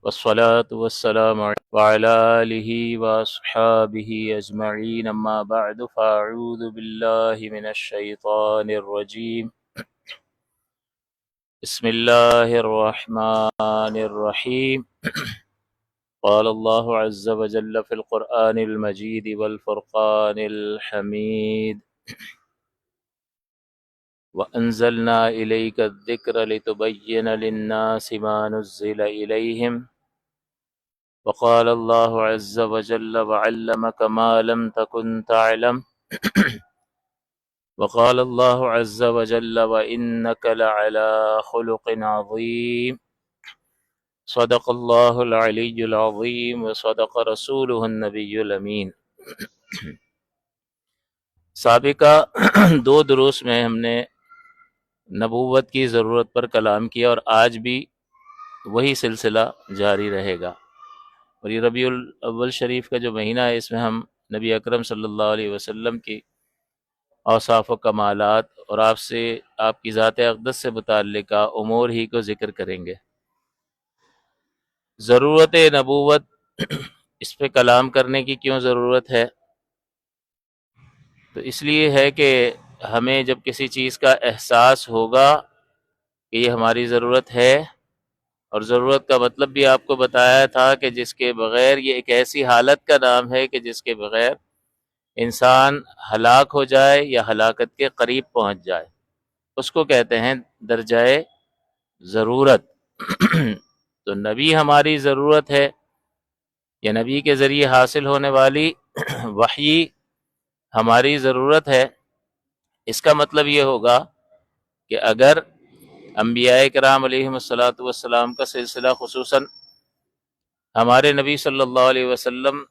والصلاة والسلام وعلى آله وأصحابه أجمعين أما بعد فأعوذ بالله من الشيطان الرجيم بسم الله الرحمن الرحيم قال الله عز وجل في القرآن المجيد والفرقان الحميد وأنزلنا إليك الذكر لتبين للناس ما نزل إليهم وقال الله عز وجل وعلمك ما لم تكن تعلم وقال الله عز وجل وإنك لعلى خلق عظيم صدق الله العلي العظيم وصدق رسوله النبي الأمين۔ سابقہ دو دروس میں ہم نے نبوت کی ضرورت پر کلام کیا اور آج بھی وہی سلسلہ جاری رہے گا، اور یہ ربیع الاول شریف کا جو مہینہ ہے اس میں ہم نبی اکرم صلی اللہ علیہ وسلم کی اوصاف و کمالات اور آپ کی ذات اقدس سے متعلقہ امور ہی کو ذکر کریں گے۔ ضرورت نبوت، اس پہ کلام کرنے کی کیوں ضرورت ہے؟ تو اس لیے ہے کہ ہمیں جب کسی چیز کا احساس ہوگا کہ یہ ہماری ضرورت ہے، اور ضرورت کا مطلب بھی آپ کو بتایا تھا کہ جس کے بغیر، یہ ایک ایسی حالت کا نام ہے کہ جس کے بغیر انسان ہلاک ہو جائے یا ہلاکت کے قریب پہنچ جائے، اس کو کہتے ہیں درجہ ضرورت۔ تو نبی ہماری ضرورت ہے، یا نبی کے ذریعے حاصل ہونے والی وحی ہماری ضرورت ہے۔ اس کا مطلب یہ ہوگا کہ اگر انبیاء کرام علیہم الصلاۃ والسلام کا سلسلہ، خصوصاً ہمارے نبی صلی اللہ علیہ وسلم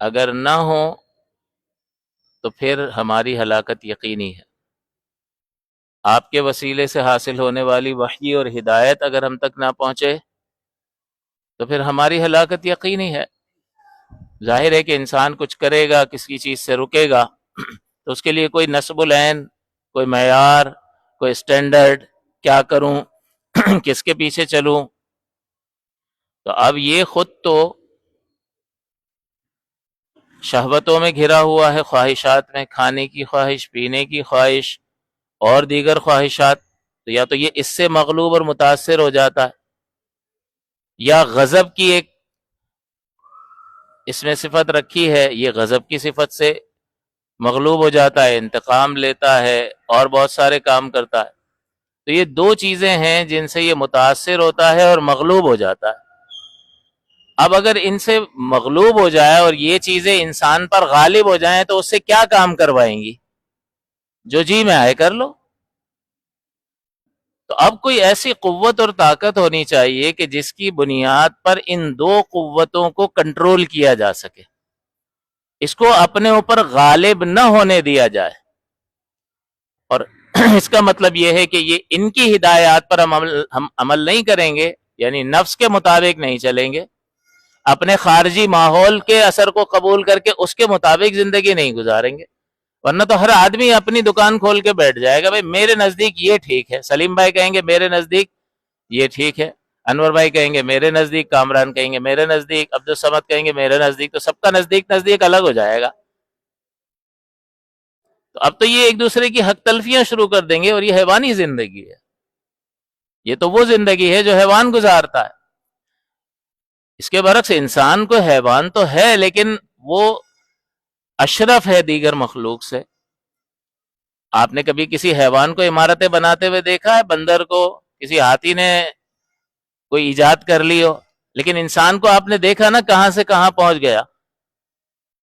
اگر نہ ہو تو پھر ہماری ہلاکت یقینی ہے۔ آپ کے وسیلے سے حاصل ہونے والی وحی اور ہدایت اگر ہم تک نہ پہنچے تو پھر ہماری ہلاکت یقینی ہے۔ ظاہر ہے کہ انسان کچھ کرے گا، کسی چیز سے رکے گا تو اس کے لیے کوئی نصب العین، کوئی معیار، کوئی اسٹینڈرڈ، کیا کروں، کس کے پیچھے چلوں۔ تو اب یہ خود تو شہوتوں میں گھرا ہوا ہے، خواہشات میں، کھانے کی خواہش، پینے کی خواہش اور دیگر خواہشات، تو یا تو یہ اس سے مغلوب اور متاثر ہو جاتا ہے، یا غضب کی ایک اس میں صفت رکھی ہے، یہ غضب کی صفت سے مغلوب ہو جاتا ہے، انتقام لیتا ہے اور بہت سارے کام کرتا ہے۔ تو یہ دو چیزیں ہیں جن سے یہ متاثر ہوتا ہے اور مغلوب ہو جاتا ہے۔ اب اگر ان سے مغلوب ہو جائے اور یہ چیزیں انسان پر غالب ہو جائیں تو اس سے کیا کام کروائیں گی؟ جو جی میں آئے کر لو۔ تو اب کوئی ایسی قوت اور طاقت ہونی چاہیے کہ جس کی بنیاد پر ان دو قوتوں کو کنٹرول کیا جا سکے، اس کو اپنے اوپر غالب نہ ہونے دیا جائے۔ اور اس کا مطلب یہ ہے کہ یہ ان کی ہدایات پر ہم عمل نہیں کریں گے، یعنی نفس کے مطابق نہیں چلیں گے، اپنے خارجی ماحول کے اثر کو قبول کر کے اس کے مطابق زندگی نہیں گزاریں گے، ورنہ تو ہر آدمی اپنی دکان کھول کے بیٹھ جائے گا، بھائی میرے نزدیک یہ ٹھیک ہے، سلیم بھائی کہیں گے میرے نزدیک یہ ٹھیک ہے، انور بھائی کہیں گے میرے نزدیک، کامران کہیں گے میرے نزدیک، عبدالصمد کہیں گے میرے نزدیک، تو سب کا نزدیک الگ ہو جائے گا۔ تو اب تو یہ ایک دوسرے کی حق تلفیاں شروع کر دیں گے، اور یہ حیوانی زندگی ہے، یہ تو وہ زندگی ہے جو حیوان گزارتا ہے۔ اس کے برعکس انسان کو حیوان تو ہے لیکن وہ اشرف ہے دیگر مخلوق سے۔ آپ نے کبھی کسی حیوان کو عمارتیں بناتے ہوئے دیکھا ہے؟ بندر کو کسی ہاتھی نے کوئی ایجاد کر لی ہو، لیکن انسان کو آپ نے دیکھا نا کہاں سے کہاں پہنچ گیا۔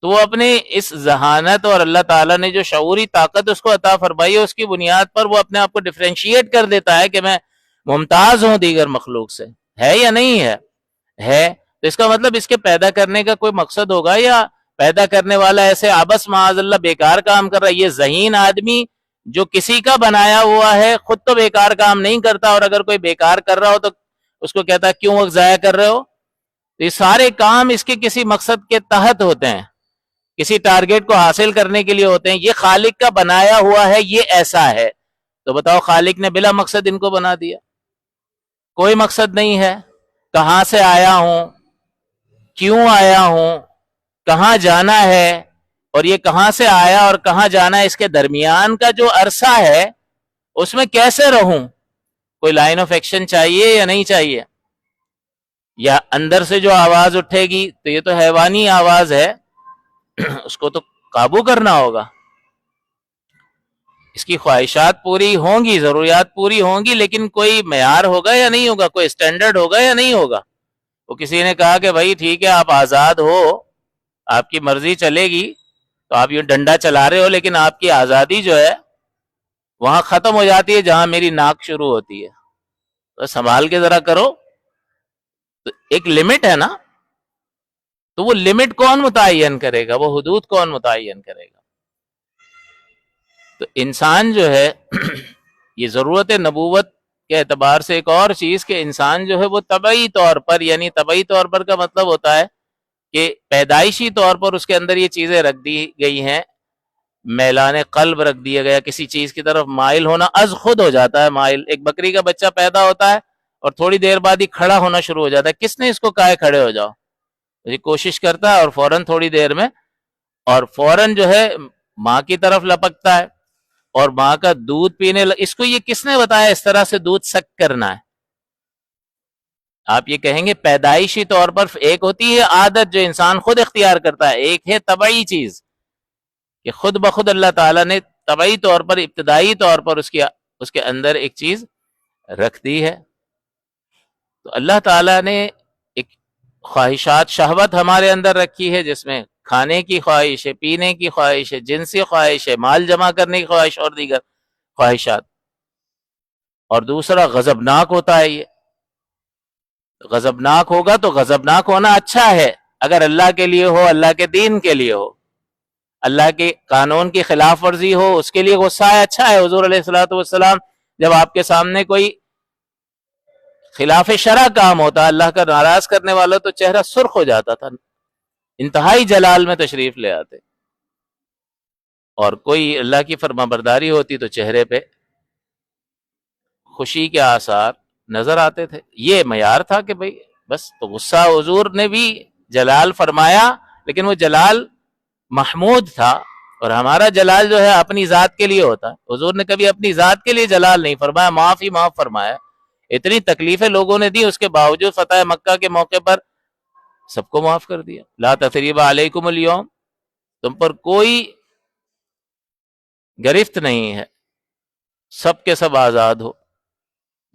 تو وہ اپنی اس ذہانت اور اللہ تعالیٰ نے جو شعوری طاقت اس کو عطا فرمائی ہے، اس کی بنیاد پر وہ اپنے آپ کو ڈفرینشیٹ کر دیتا ہے کہ میں ممتاز ہوں دیگر مخلوق سے۔ ہے یا نہیں ہے؟ ہے۔ تو اس کا مطلب اس کے پیدا کرنے کا کوئی مقصد ہوگا، یا پیدا کرنے والا ایسے عبث معاذ اللہ بیکار کام کر رہا ہے؟ یہ ذہین آدمی جو کسی کا بنایا ہوا ہے خود تو بیکار کام نہیں کرتا، اور اگر کوئی بیکار کر رہا ہو تو اس کو کہتا ہے کیوں وقت ضائع کر رہے ہو؟ تو یہ سارے کام اس کے کسی مقصد کے تحت ہوتے ہیں، کسی ٹارگیٹ کو حاصل کرنے کے لیے ہوتے ہیں۔ یہ خالق کا بنایا ہوا ہے، یہ ایسا ہے۔ تو بتاؤ خالق نے بلا مقصد ان کو بنا دیا؟ کوئی مقصد نہیں ہے۔ کہاں سے آیا ہوں، کیوں آیا ہوں، کہاں جانا ہے، اور یہ کہاں سے آیا اور کہاں جانا ہے اس کے درمیان کا جو عرصہ ہے اس میں کیسے رہوں، کوئی لائن آف ایکشن چاہیے یا نہیں چاہیے، یا اندر سے جو آواز اٹھے گی تو یہ تو حیوانی آواز ہے، اس کو تو قابو کرنا ہوگا، اس کی خواہشات پوری ہوں گی، ضروریات پوری ہوں گی، لیکن کوئی معیار ہوگا یا نہیں ہوگا، کوئی اسٹینڈرڈ ہوگا یا نہیں ہوگا۔ وہ کسی نے کہا کہ بھائی ٹھیک ہے آپ آزاد ہو، آپ کی مرضی چلے گی، تو آپ یہ ڈنڈا چلا رہے ہو، لیکن آپ کی آزادی جو ہے وہاں ختم ہو جاتی ہے جہاں میری ناک شروع ہوتی ہے، تو سنبھال کے ذرا کرو، تو ایک لمٹ ہے نا، تو وہ لمٹ کون متعین کرے گا، وہ حدود کون متعین کرے گا؟ تو انسان جو ہے یہ ضرورت نبوت کے اعتبار سے ایک اور چیز کہ انسان جو ہے وہ طبعی طور پر، یعنی طبعی طور پر کا مطلب ہوتا ہے کہ پیدائشی طور پر اس کے اندر یہ چیزیں رکھ دی گئی ہیں، میلان قلب رکھ دیا گیا، کسی چیز کی طرف مائل ہونا از خود ہو جاتا ہے مائل۔ ایک بکری کا بچہ پیدا ہوتا ہے اور تھوڑی دیر بعد ہی کھڑا ہونا شروع ہو جاتا ہے، کس نے اس کو کہا ہے کھڑے ہو جاؤ، یہ کوشش کرتا ہے اور فوراً تھوڑی دیر میں، اور فوراً جو ہے ماں کی طرف لپکتا ہے اور ماں کا دودھ پینے اس کو یہ کس نے بتایا اس طرح سے دودھ سک کرنا ہے؟ آپ یہ کہیں گے پیدائشی طور پر ایک ہوتی ہے عادت جو انسان خود اختیار کرتا ہے، ایک ہے طبعی چیز کہ خود بخود اللہ تعالیٰ نے طبعی طور پر ابتدائی طور پر اس کے اندر ایک چیز رکھ دی ہے۔ تو اللہ تعالیٰ نے ایک خواہشات شہوت ہمارے اندر رکھی ہے، جس میں کھانے کی خواہش ہے، پینے کی خواہش ہے، جنسی خواہش ہے، مال جمع کرنے کی خواہش اور دیگر خواہشات، اور دوسرا غضبناک ہوتا ہے۔ یہ غضبناک ہوگا تو غضبناک ہونا اچھا ہے، اگر اللہ کے لیے ہو، اللہ کے دین کے لیے ہو، اللہ کے قانون کی خلاف ورزی ہو، اس کے لیے غصہ ہے، اچھا ہے۔ حضور علیہ الصلوۃ والسلام جب آپ کے سامنے کوئی خلاف شرع کام ہوتا، اللہ کا ناراض کرنے والا، تو چہرہ سرخ ہو جاتا تھا، انتہائی جلال میں تشریف لے آتے، اور کوئی اللہ کی فرما برداری ہوتی تو چہرے پہ خوشی کے آثار نظر آتے تھے۔ یہ معیار تھا کہ بھئی بس، تو غصہ حضور نے بھی جلال فرمایا، لیکن وہ جلال محمود تھا، اور ہمارا جلال جو ہے اپنی ذات کے لیے ہوتا ہے۔ حضور نے کبھی اپنی ذات کے لیے جلال نہیں فرمایا، معاف ہی معاف فرمایا۔ اتنی تکلیفیں لوگوں نے دی، اس کے باوجود فتح مکہ کے موقع پر سب کو معاف کر دیا۔ لا تثریب علیکم اليوم، تم پر کوئی گرفت نہیں ہے، سب کے سب آزاد ہو۔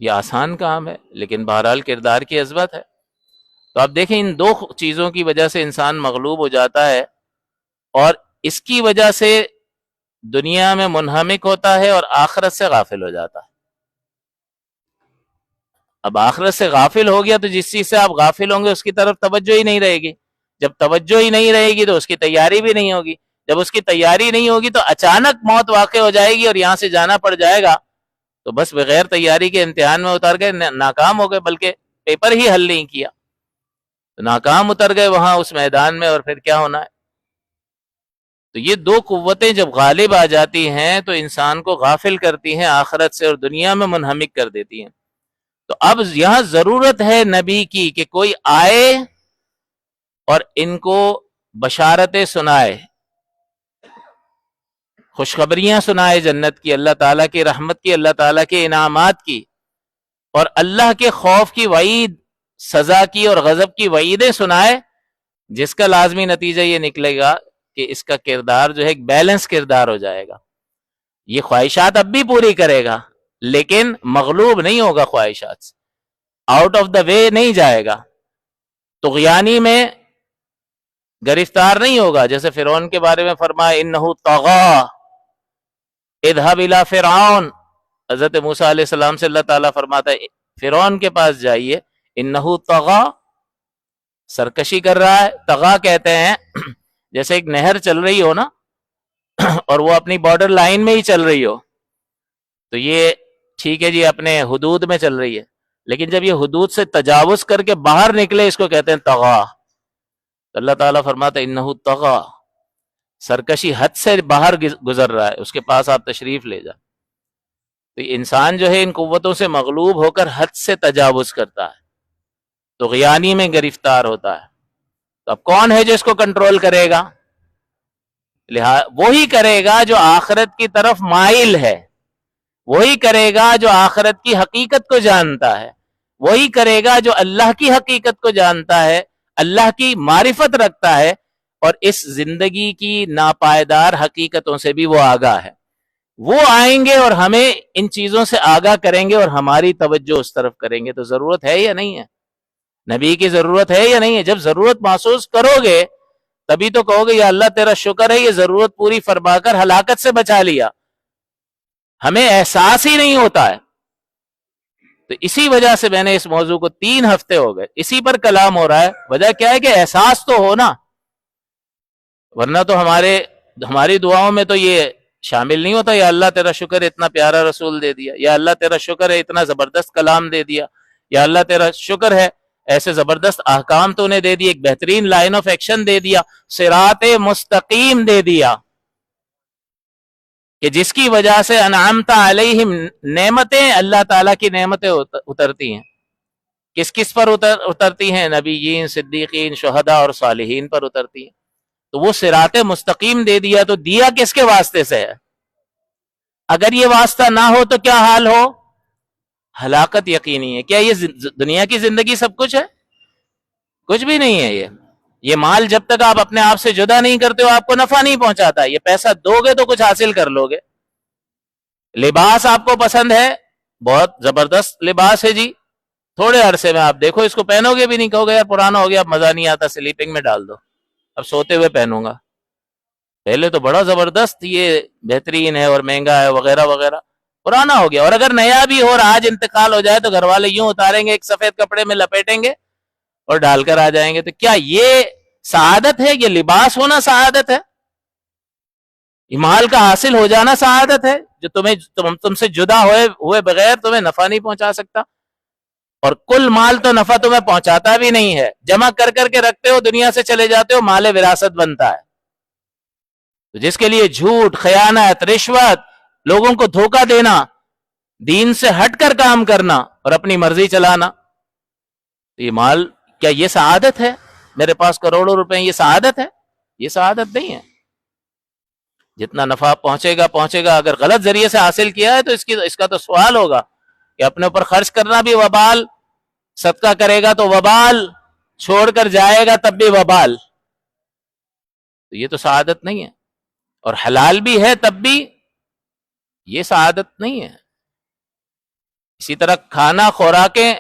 یہ آسان کام ہے، لیکن بہرحال کردار کی عظمت ہے۔ تو آپ دیکھیں ان دو چیزوں کی وجہ سے انسان مغلوب ہو جاتا ہے، اور اس کی وجہ سے دنیا میں منہمک ہوتا ہے اور آخرت سے غافل ہو جاتا ہے۔ اب آخرت سے غافل ہو گیا تو جس چیز سے آپ غافل ہوں گے اس کی طرف توجہ ہی نہیں رہے گی، جب توجہ ہی نہیں رہے گی تو اس کی تیاری بھی نہیں ہوگی، جب اس کی تیاری نہیں ہوگی تو اچانک موت واقع ہو جائے گی اور یہاں سے جانا پڑ جائے گا، تو بس بغیر تیاری کے امتحان میں اتر گئے، ناکام ہو گئے، بلکہ پیپر ہی حل نہیں کیا، تو ناکام اتر گئے وہاں اس میدان میں، اور پھر کیا ہونا ہے؟ تو یہ دو قوتیں جب غالب آ جاتی ہیں تو انسان کو غافل کرتی ہیں آخرت سے اور دنیا میں منہمک کر دیتی ہیں۔ تو اب یہاں ضرورت ہے نبی کی کہ کوئی آئے اور ان کو بشارتیں سنائے، خوشخبریاں سنائے جنت کی، اللہ تعالیٰ کی رحمت کی، اللہ تعالیٰ کے انعامات کی، اور اللہ کے خوف کی وعید، سزا کی اور غضب کی وعیدیں سنائے، جس کا لازمی نتیجہ یہ نکلے گا کہ اس کا کردار جو ہے ایک بیلنس کردار ہو جائے گا۔ یہ خواہشات اب بھی پوری کرے گا، لیکن مغلوب نہیں ہوگا، خواہشات سے آؤٹ آف دا وے نہیں جائے گا، طغیانی میں گرفتار نہیں ہوگا۔ جیسے فرعون کے بارے میں فرمایا انہو طغا اذهب الى فرعون، حضرت موسیٰ علیہ السلام سے اللہ تعالیٰ فرماتا ہے فرعون کے پاس جائیے، انہو طغا، سرکشی کر رہا ہے۔ طغا کہتے ہیں جیسے ایک نہر چل رہی ہو نا، اور وہ اپنی بارڈر لائن میں ہی چل رہی ہو، تو یہ ٹھیک ہے جی اپنے حدود میں چل رہی ہے، لیکن جب یہ حدود سے تجاوز کر کے باہر نکلے اس کو کہتے ہیں طغا۔ اللہ تعالیٰ فرماتا ہے انہو طغا، سرکشی حد سے باہر گزر رہا ہے، اس کے پاس آپ تشریف لے جا۔ تو انسان جو ہے ان قوتوں سے مغلوب ہو کر حد سے تجاوز کرتا ہے، طغیانی میں گرفتار ہوتا ہے. تو اب کون ہے جو اس کو کنٹرول کرے گا؟ وہی کرے گا جو آخرت کی طرف مائل ہے، وہی کرے گا جو آخرت کی حقیقت کو جانتا ہے، وہی کرے گا جو اللہ کی حقیقت کو جانتا ہے، اللہ کی معرفت رکھتا ہے، اور اس زندگی کی ناپائیدار حقیقتوں سے بھی وہ آگاہ ہے. وہ آئیں گے اور ہمیں ان چیزوں سے آگاہ کریں گے اور ہماری توجہ اس طرف کریں گے. تو ضرورت ہے یا نہیں ہے؟ نبی کی ضرورت ہے یا نہیں ہے؟ جب ضرورت محسوس کرو گے تبھی تو کہو گے یا اللہ تیرا شکر ہے یہ ضرورت پوری فرما کر ہلاکت سے بچا لیا. ہمیں احساس ہی نہیں ہوتا ہے. تو اسی وجہ سے میں نے اس موضوع کو 3 ہفتے ہو گئے اسی پر کلام ہو رہا ہے. وجہ کیا ہے کہ احساس تو ہونا، ورنہ تو ہماری دعاؤں میں تو یہ شامل نہیں ہوتا یا اللہ تیرا شکر ہے اتنا پیارا رسول دے دیا، یا اللہ تیرا شکر ہے اتنا زبردست کلام دے دیا، یا اللہ تیرا شکر ہے ایسے زبردست احکام تو نے دے دی، ایک بہترین لائن آف ایکشن دے دیا، صراط مستقیم دے دیا کہ جس کی وجہ سے انعمت علیہم، نعمتیں اللہ تعالیٰ کی نعمتیں اترتی ہیں. کس کس پر اترتی ہیں؟ نبیین، صدیقین، شہداء اور صالحین پر اترتی ہیں. تو وہ صراط مستقیم دے دیا، تو دیا کس کے واسطے سے ہے؟ اگر یہ واسطہ نہ ہو تو کیا حال ہو؟ ہلاکت یقینی ہے. کیا یہ دنیا کی زندگی سب کچھ ہے؟ کچھ بھی نہیں ہے. یہ مال جب تک آپ اپنے آپ سے جدا نہیں کرتے ہو آپ کو نفع نہیں پہنچاتا. یہ پیسہ دو گے تو کچھ حاصل کر لو گے. لباس آپ کو پسند ہے، بہت زبردست لباس ہے جی، تھوڑے عرصے میں آپ دیکھو اس کو پہنو گے بھی نہیں، کہو گے یار پرانا ہو گیا اب مزہ نہیں آتا، سلیپنگ میں ڈال دو، اب سوتے ہوئے پہنوں گا. پہلے تو بڑا زبردست یہ بہترین ہے اور مہنگا ہے وغیرہ وغیرہ، پرانا ہو گیا. اور اگر نیا بھی ہو اور آج انتقال ہو جائے تو گھر والے یوں اتاریں گے، ایک سفید کپڑے میں لپیٹیں گے اور ڈال کر آ جائیں گے. تو کیا یہ سعادت ہے؟ یہ لباس ہونا سعادت ہے؟ مال کا حاصل ہو جانا سعادت ہے جو تم سے جدا ہوئے بغیر تمہیں نفع نہیں پہنچا سکتا؟ اور کل مال تو نفع تمہیں پہنچاتا بھی نہیں ہے، جمع کر کر کے رکھتے ہو، دنیا سے چلے جاتے ہو، مال وراثت بنتا ہے. تو جس کے لیے جھوٹ، خیانت، رشوت، لوگوں کو دھوکہ دینا، دین سے ہٹ کر کام کرنا اور اپنی مرضی چلانا، یہ مال کیا یہ سعادت ہے؟ میرے پاس کروڑوں روپے یہ سعادت ہے؟ یہ سعادت نہیں ہے. جتنا نفع پہنچے گا، اگر غلط ذریعے سے حاصل کیا ہے تو اس کا تو سوال ہوگا کہ اپنے اوپر خرچ کرنا بھی وبال، صدقہ کرے گا تو وبال، چھوڑ کر جائے گا تب بھی وبال. تو یہ تو سعادت نہیں ہے. اور حلال بھی ہے تب بھی یہ سعادت نہیں ہے. اسی طرح کھانا، خوراکیں،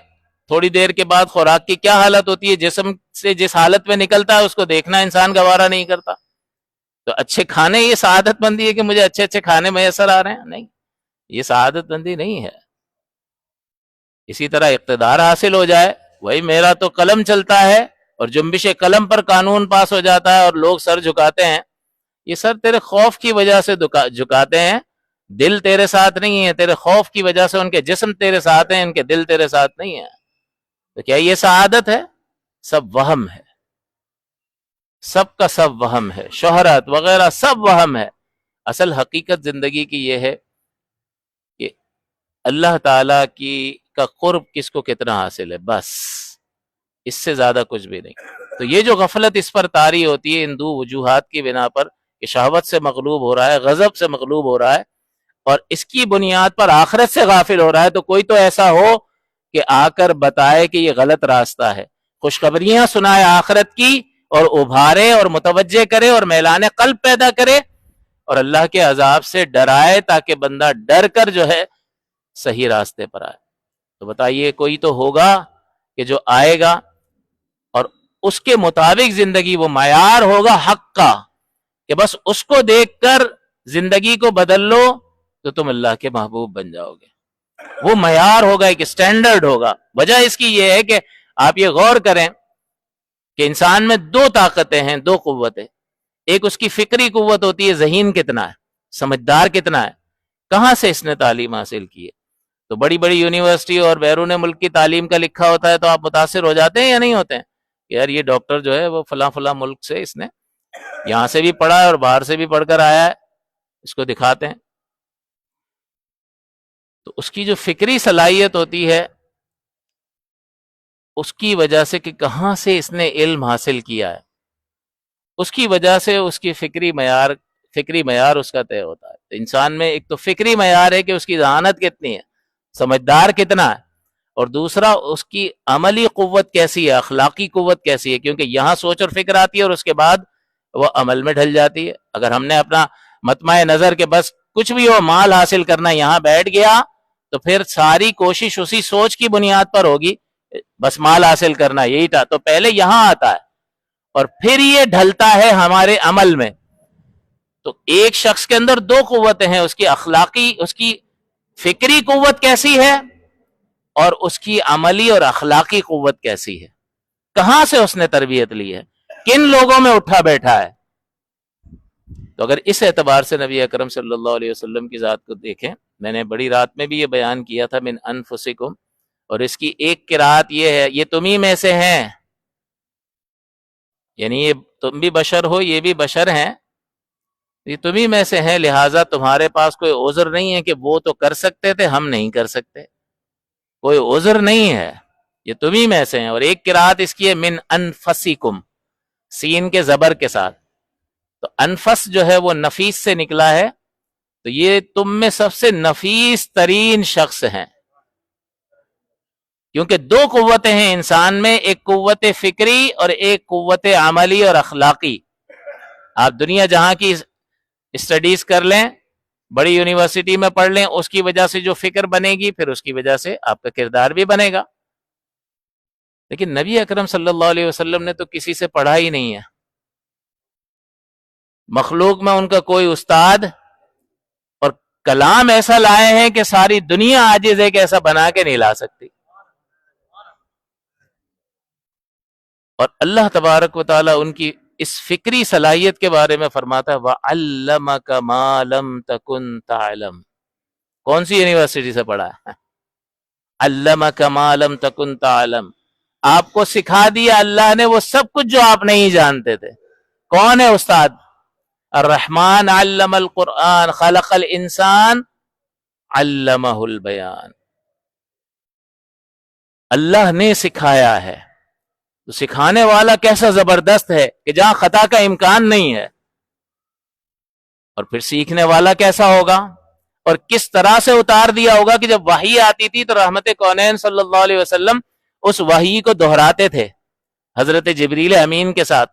تھوڑی دیر کے بعد خوراک کی کیا حالت ہوتی ہے، جسم سے جس حالت میں نکلتا ہے اس کو دیکھنا انسان گوارا نہیں کرتا. تو اچھے کھانے یہ سعادت مندی ہے کہ مجھے اچھے اچھے کھانے میسر آ رہے ہیں؟ نہیں، یہ سعادت مندی نہیں ہے. اسی طرح اقتدار حاصل ہو جائے، وہی میرا تو قلم چلتا ہے اور جنبش قلم پر قانون پاس ہو جاتا ہے اور لوگ سر جھکاتے ہیں. یہ سر تیرے خوف کی وجہ سے جھکاتے ہیں، دل تیرے ساتھ نہیں ہے. تیرے خوف کی وجہ سے ان کے جسم تیرے ساتھ ہیں، ان کے دل تیرے ساتھ نہیں ہے. تو کیا یہ سعادت ہے؟ سب وہم ہے، سب کا سب وہم ہے. شہرت وغیرہ سب وہم ہے. اصل حقیقت زندگی کی یہ ہے کہ اللہ تعالی کا قرب کس کو کتنا حاصل ہے، بس اس سے زیادہ کچھ بھی نہیں. تو یہ جو غفلت اس پر طاری ہوتی ہے ان دو وجوہات کی بنا پر کہ شہوت سے مغلوب ہو رہا ہے، غضب سے مغلوب ہو رہا ہے، اور اس کی بنیاد پر آخرت سے غافل ہو رہا ہے. تو کوئی تو ایسا ہو کہ آ کر بتائے کہ یہ غلط راستہ ہے، خوشخبریاں سنائے آخرت کی اور ابھارے اور متوجہ کرے اور میلان قلب پیدا کرے اور اللہ کے عذاب سے ڈرائے تاکہ بندہ ڈر کر جو ہے صحیح راستے پر آئے. تو بتائیے کوئی تو ہوگا کہ جو آئے گا اور اس کے مطابق زندگی، وہ معیار ہوگا حق کا کہ بس اس کو دیکھ کر زندگی کو بدل لو تو تم اللہ کے محبوب بن جاؤ گے. وہ معیار ہوگا، ایک سٹینڈرڈ ہوگا. وجہ اس کی یہ ہے کہ آپ یہ غور کریں کہ انسان میں 2 طاقتیں ہیں، 2 قوتیں. ایک اس کی فکری قوت ہوتی ہے، ذہین کتنا ہے، سمجھدار کتنا ہے، کہاں سے اس نے تعلیم حاصل کی ہے. تو بڑی بڑی یونیورسٹی اور بیرون ملک کی تعلیم کا لکھا ہوتا ہے تو آپ متاثر ہو جاتے ہیں یا نہیں ہوتے ہیں کہ یار یہ ڈاکٹر جو ہے وہ فلاں فلاں ملک سے اس نے یہاں سے بھی پڑھا ہے اور باہر سے بھی پڑھ کر آیا ہے، اس کو دکھاتے ہیں. تو اس کی جو فکری صلاحیت ہوتی ہے اس کی وجہ سے کہ کہاں سے اس نے علم حاصل کیا ہے، اس کی وجہ سے اس کی فکری معیار اس کا طے ہوتا ہے۔ تو انسان میں ایک تو فکری معیار ہے کہ اس کی ذہانت کتنی ہے، سمجھدار کتنا ہے، اور دوسرا اس کی عملی قوت کیسی ہے، اخلاقی قوت کیسی ہے، کیونکہ یہاں سوچ اور فکر آتی ہے اور اس کے بعد وہ عمل میں ڈھل جاتی ہے۔ اگر ہم نے اپنا مطمع نظر کے بس کچھ بھی ہو، مال حاصل کرنا، یہاں بیٹھ گیا تو پھر ساری کوشش اسی سوچ کی بنیاد پر ہوگی، بس مال حاصل کرنا، یہی تھا، تو پہلے یہاں آتا ہے اور پھر یہ ڈھلتا ہے ہمارے عمل میں۔ تو ایک شخص کے اندر دو قوتیں ہیں، اس کی فکری قوت کیسی ہے اور اس کی عملی اور اخلاقی قوت کیسی ہے، کہاں سے اس نے تربیت لی ہے، کن لوگوں میں اٹھا بیٹھا ہے۔ تو اگر اس اعتبار سے نبی اکرم صلی اللہ علیہ وسلم کی ذات کو دیکھیں، میں نے بڑی رات میں بھی یہ بیان کیا تھا، من انفسکم، اور اس کی ایک قرات یہ ہے، یہ تمہیں میں سے ہیں، یعنی یہ تم بھی بشر ہو، یہ بھی بشر ہیں، یہ تمہیں میں سے ہیں، لہٰذا تمہارے پاس کوئی عذر نہیں ہے کہ وہ تو کر سکتے تھے ہم نہیں کر سکتے، کوئی عذر نہیں ہے، یہ تمہیں میں سے ہیں۔ اور ایک قرات اس کی ہے من انفسکم، سین کے زبر کے ساتھ، تو انفس جو ہے وہ نفیس سے نکلا ہے، تو یہ تم میں سب سے نفیس ترین شخص ہیں، کیونکہ دو قوتیں ہیں انسان میں، ایک قوت فکری اور ایک قوت عملی اور اخلاقی۔ آپ دنیا جہاں کی اسٹڈیز کر لیں، بڑی یونیورسٹی میں پڑھ لیں، اس کی وجہ سے جو فکر بنے گی پھر اس کی وجہ سے آپ کا کردار بھی بنے گا۔ لیکن نبی اکرم صلی اللہ علیہ وسلم نے تو کسی سے پڑھا ہی نہیں ہے، مخلوق میں ان کا کوئی استاد، اور کلام ایسا لائے ہیں کہ ساری دنیا عاجز ہے کہ ایسا بنا کے نہیں لا سکتی۔ اور اللہ تبارک و تعالیٰ ان کی اس فکری صلاحیت کے بارے میں فرماتا ہے وَعَلَّمَكَ مَا لَمْ تَكُنْ تَعْلَمْ۔ کون سی یونیورسٹی سے پڑھا ہے؟ عَلَّمَكَ مَا لَمْ تَكُنْ تَعْلَمْ، آپ کو سکھا دیا اللہ نے وہ سب کچھ جو آپ نہیں جانتے تھے۔ کون ہے استاد؟ الرحمن علم القرآن خلق الانسان علمہ البیان، اللہ نے سکھایا ہے۔ تو سکھانے والا کیسا زبردست ہے کہ جہاں خطا کا امکان نہیں ہے، اور پھر سیکھنے والا کیسا ہوگا، اور کس طرح سے اتار دیا ہوگا کہ جب وحی آتی تھی تو رحمت کونین صلی اللہ علیہ وسلم اس وحی کو دہراتے تھے حضرت جبریل امین کے ساتھ۔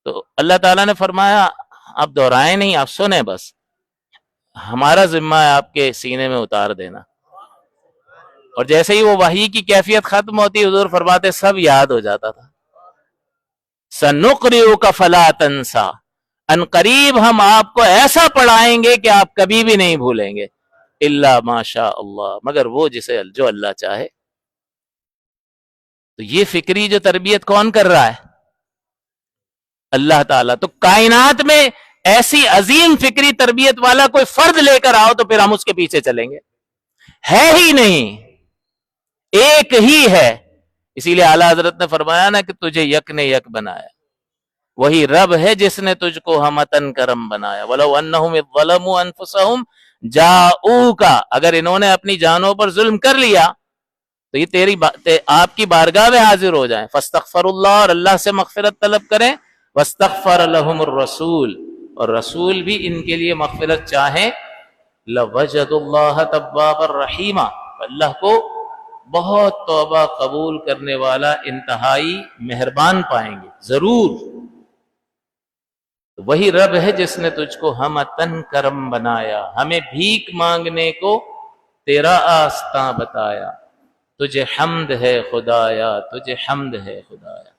تو اللہ تعالیٰ نے فرمایا آپ دہرائیں نہیں، آپ سنیں، بس ہمارا ذمہ ہے آپ کے سینے میں اتار دینا۔ اور جیسے ہی وہ وحی کی کیفیت ختم ہوتی، حضور فرماتے سب یاد ہو جاتا تھا۔ سَنُقْرِئُكَ فَلَا تَنْسَى، ان قریب ہم آپ کو ایسا پڑھائیں گے کہ آپ کبھی بھی نہیں بھولیں گے، الا ما شاء اللہ، مگر وہ جو اللہ چاہے۔ تو یہ فکری جو تربیت کون کر رہا ہے؟ اللہ تعالیٰ۔ تو کائنات میں ایسی عظیم فکری تربیت والا کوئی فرد لے کر آؤ تو پھر ہم اس کے پیچھے چلیں گے، ہے ہی نہیں، ایک ہی ہے۔ اسی لیے اعلیٰ حضرت نے فرمایا نا کہ تجھے یک نے یک بنایا، وہی رب ہے جس نے تجھ کو ہمتن کرم بنایا۔ وَلَوْ أَنَّهُمْ إِذْ ظَلَمُوا أَنفُسَهُمْ جَاءُوكَ، اگر انہوں نے اپنی جانوں پر ظلم کر لیا تو یہ آپ کی بارگاہ میں حاضر ہو جائیں، فاستغفر اللہ، اور اللہ سے مغفرت طلب کریں، واستغفر لهم الرسول، اور رسول بھی ان کے لیے مغفرت چاہیں، لَوَجَدُوا اللَّهَ تَوَّابًا رَحِيمًا، اللہ کو بہت توبہ قبول کرنے والا، انتہائی مہربان پائیں گے ضرور۔ وہی رب ہے جس نے تجھ کو ہمتن کرم بنایا، ہمیں بھیک مانگنے کو تیرا آستاں بتایا، تجھے حمد ہے خدایا، تجھے حمد ہے خدایا۔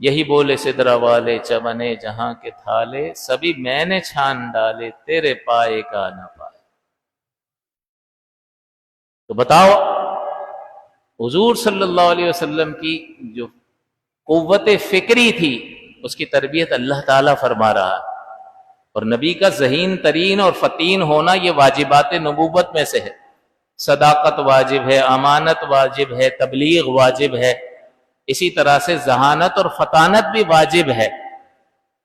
یہی بولے سدرا والے چمنے جہاں کے تھالے، سبھی میں نے چھان ڈالے تیرے پائے کا نہ پائے۔ تو بتاؤ حضور صلی اللہ علیہ وسلم کی جو قوت فکری تھی اس کی تربیت اللہ تعالیٰ فرما رہا ہے، اور نبی کا ذہین ترین اور فتین ہونا یہ واجبات نبوت میں سے ہے۔ صداقت واجب ہے، امانت واجب ہے، تبلیغ واجب ہے، اسی طرح سے ذہانت اور فطانت بھی واجب ہے،